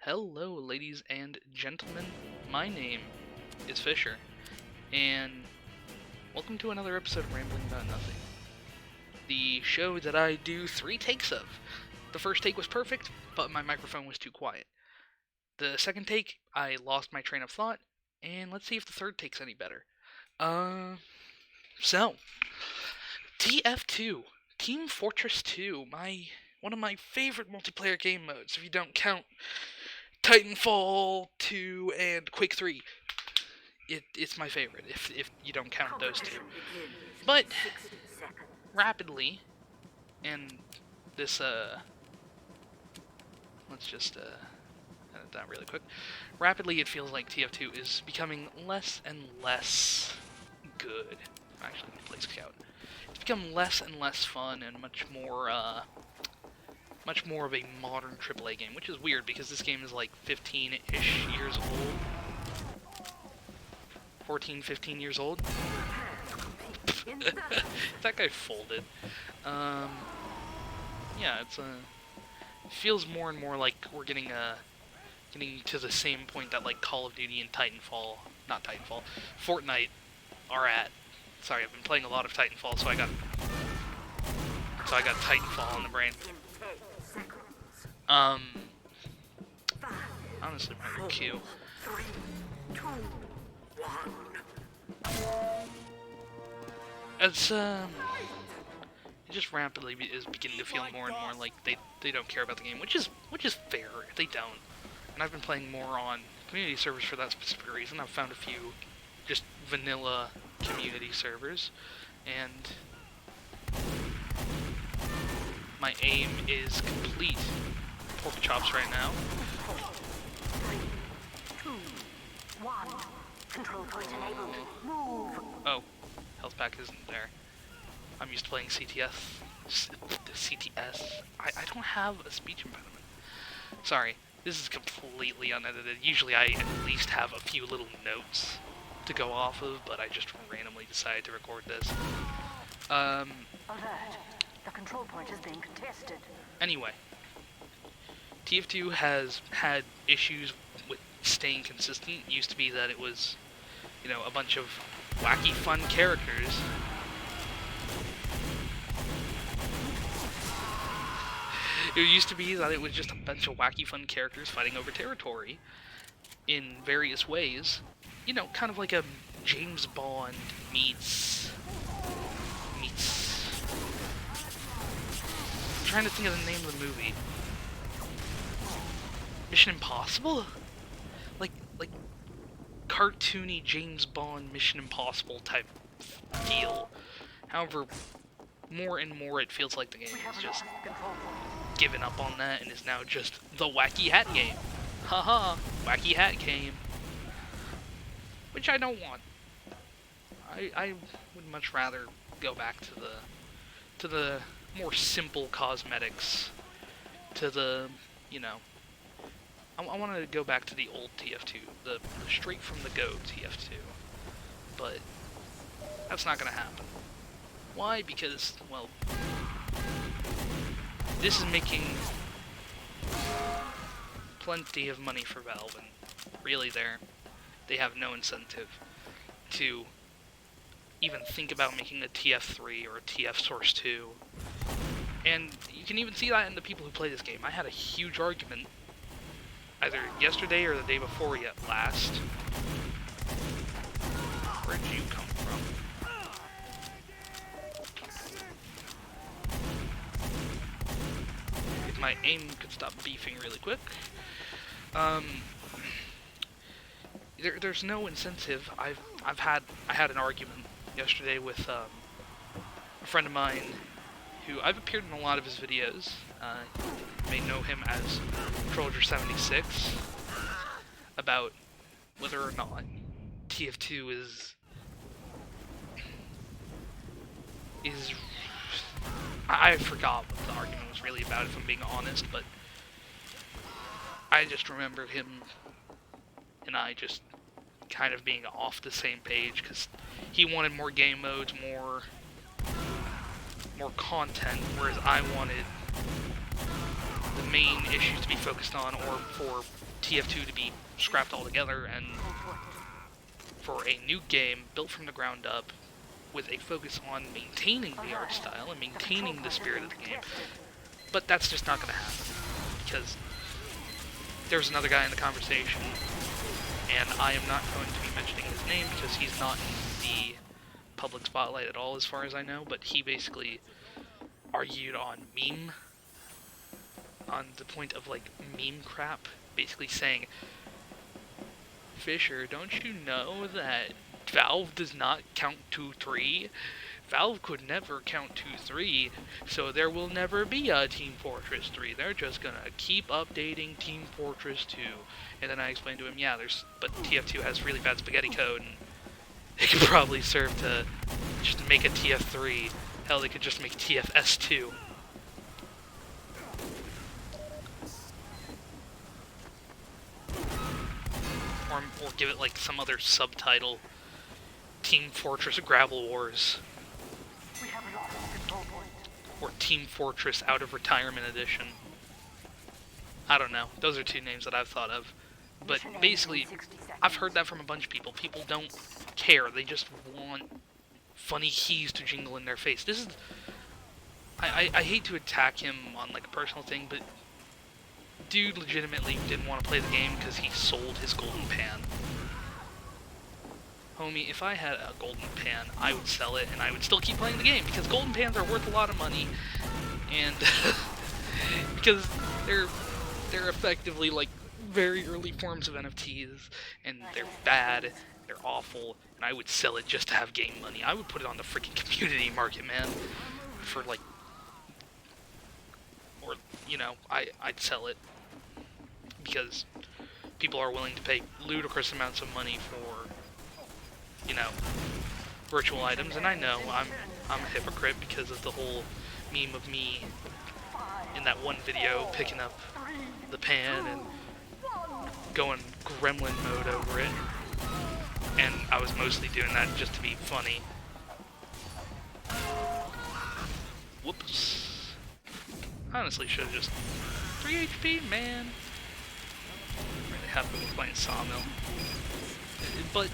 Hello, ladies and gentlemen. My name is Fisher, and welcome to another episode of Rambling About Nothing, the show that I do 3 takes of. The first take was perfect, but my microphone was too quiet. The second take, I lost my train of thought, and let's see if the third take's any better. So, TF2, Team Fortress 2, one of my favorite multiplayer game modes, if you don't count Titanfall 2 and Quake 3. It's my favorite, if you don't count those two. But, rapidly, and this, let's just, edit that really quick. Rapidly, it feels like TF2 is becoming less and less good. Actually, let's scout. It's become less and less fun and much more of a modern AAA game, which is weird because this game is like 15-ish years old. 14, 15 years old. That guy folded. Yeah, it feels more and more like we're getting to the same point that like Call of Duty and Fortnite are at. Sorry, I've been playing a lot of Titanfall, so I got Titanfall in the brain. Honestly, my Q. 3, 2, 1. It just rapidly is beginning to feel more and more like they don't care about the game, which is fair. They don't. And I've been playing more on community servers for that specific reason. I've found a few just vanilla community servers, and my aim is complete pork chops right now. 3, 2, 1. Control point enabled. Move. Oh, health pack isn't there. I'm used to playing CTS. I don't have a speech impediment. Sorry, this is completely unedited. Usually I at least have a few little notes to go off of, but I just randomly decided to record this. Alert. The control point is being contested. Anyway, TF2 has had issues with staying consistent. It used to be that it was, a bunch of wacky fun characters. It used to be that it was just a bunch of wacky fun characters fighting over territory in various ways. Kind of like a James Bond meets... I'm trying to think of the name of the movie. Mission Impossible? Like cartoony James Bond Mission Impossible type deal. However, more and more it feels like the game is just given up on that and is now just the Wacky Hat game. Haha, Wacky Hat game. Which I don't want. I would much rather go back to the more simple cosmetics, to the, I want to go back to the old TF2, the straight from the go TF2, but that's not going to happen. Why? Because, well, this is making plenty of money for Valve, and really they have no incentive to even think about making a TF3 or a TF Source 2. And you can even see that in the people who play this game. I had a huge argument either yesterday or the day before last. Where'd you come from? If my aim could stop beefing really quick. There's no incentive. I had an argument yesterday with a friend of mine who I've appeared in a lot of his videos. You may know him as Troller76, about whether or not TF2 is I forgot what the argument was really about, if I'm being honest, but I just remember him and I just kind of being off the same page, because he wanted more game modes, more content, whereas I wanted the main issues to be focused on, or for TF2 to be scrapped altogether, and for a new game built from the ground up with a focus on maintaining the art style and maintaining the spirit of the game. But that's just not going to happen, because there's another guy in the conversation, and I am not going to be mentioning his name because he's not in the public spotlight at all as far as I know, but he basically argued on the point of like meme crap, basically saying, Fisher, don't you know that Valve does not count 2-3? Valve could never count 2-3, so there will never be a Team Fortress 3. They're just gonna keep updating Team Fortress 2. And then I explained to him, yeah, but TF2 has really bad spaghetti code, and it could probably serve to just make a TF3. Hell, they could just make TFS2. Or give it like some other subtitle. Team Fortress Gravel Wars. Or Team Fortress Out of Retirement Edition. I don't know. Those are two names that I've thought of. But basically, I've heard that from a bunch of people. People don't care. They just want funny keys to jingle in their face. This is... I hate to attack him on like a personal thing, but dude legitimately didn't want to play the game because he sold his golden pan. Homie, if I had a golden pan, I would sell it and I would still keep playing the game because golden pans are worth a lot of money, and because they're effectively like very early forms of NFTs, and they're bad, they're awful, and I would sell it just to have game money. I would put it on the freaking community market, man, for like, or you know, I'd sell it because people are willing to pay ludicrous amounts of money for, you know, virtual items, and I know I'm a hypocrite because of the whole meme of me in that one video picking up the pan and going gremlin mode over it, and I was mostly doing that just to be funny. Whoops. Honestly, should have just 3 HP, man. Really happy with playing Sawmill. But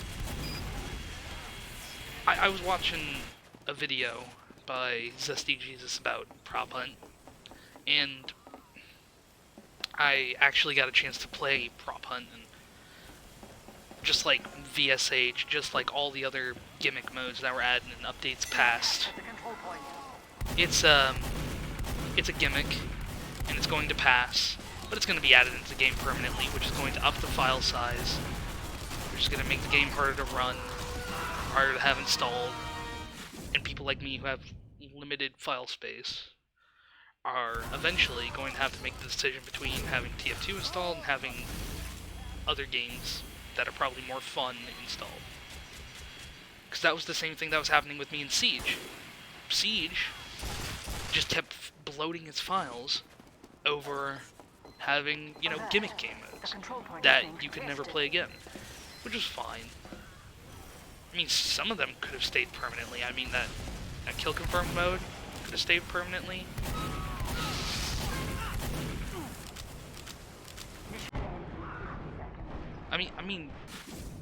I was watching a video by Zesty Jesus about Prop Hunt, and I actually got a chance to play Prop Hunt, and just like VSH, just like all the other gimmick modes that were added in updates past, it's a gimmick, and it's going to pass, but it's going to be added into the game permanently, which is going to up the file size, which is going to make the game harder to run, harder to have installed, and people like me who have limited file space are eventually going to have to make the decision between having TF2 installed and having other games that are probably more fun installed. Because that was the same thing that was happening with me in Siege. Siege just kept bloating its files over having, you know, gimmick game modes that you could never play again, which was fine. I mean, some of them could have stayed permanently. I mean, that kill confirmed mode could have stayed permanently. I mean,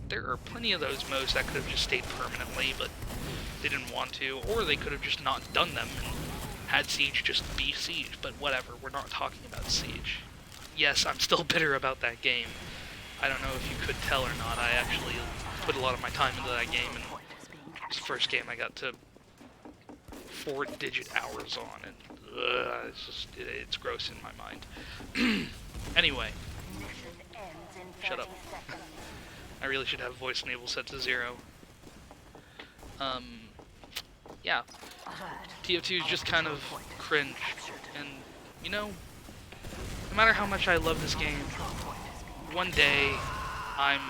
there are plenty of those modes that could have just stayed permanently, but they didn't want to, or they could have just not done them and had Siege just be Siege, but whatever, we're not talking about Siege. Yes, I'm still bitter about that game. I don't know if you could tell or not, I actually put a lot of my time into that game, and it's the first game I got to 4-digit hours on, and it's just, it's gross in my mind. Anyway. Shut up. I really should have voice enable set to 0. Yeah. TF2 is just kind of cringe, and, you know, no matter how much I love this game, one day I'm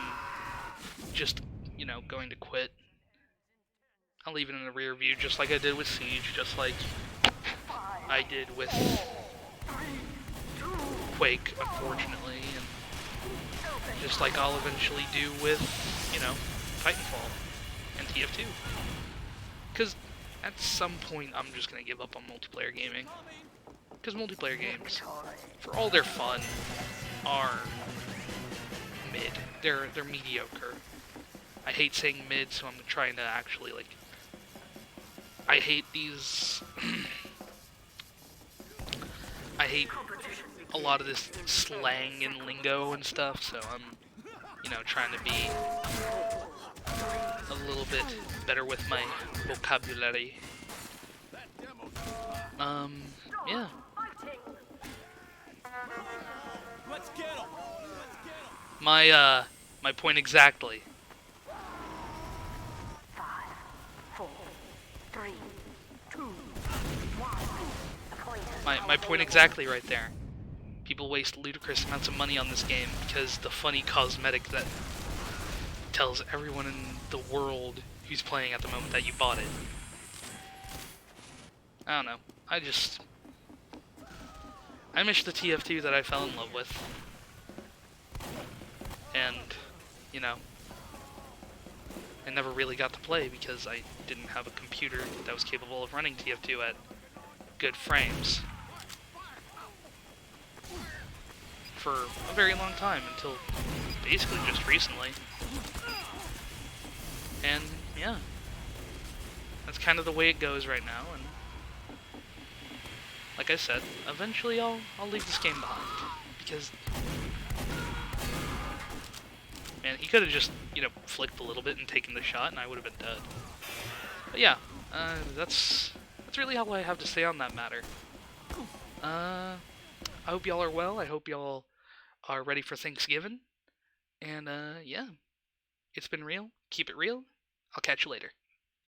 just, you know, going to quit. I'll leave it in the rear view, just like I did with Siege, just like I did with Quake, unfortunately, and just like I'll eventually do with, you know, Titanfall and TF2. Because at some point I'm just going to give up on multiplayer gaming. Because multiplayer games, for all their fun, are they're mediocre. I hate saying mid, so I'm trying to actually, like, I hate these, I hate a lot of this slang and lingo and stuff, so I'm, you know, trying to be a little bit better with my vocabulary. Yeah. My point exactly. 5, 4, 3, 2, 1. My point exactly right there. People waste ludicrous amounts of money on this game because the funny cosmetic that tells everyone in the world who's playing at the moment that you bought it. I don't know. I miss the TF2 that I fell in love with. And, you know, I never really got to play because I didn't have a computer that was capable of running TF2 at good frames. For a very long time, until basically just recently. And, yeah. That's kind of the way it goes right now, and like I said, eventually I'll leave this game behind. Because, man, he could have just, you know, flicked a little bit and taken the shot, and I would have been dead. But yeah, that's really all I have to say on that matter. I hope y'all are well. I hope y'all are ready for Thanksgiving. And, yeah. It's been real. Keep it real. I'll catch you later.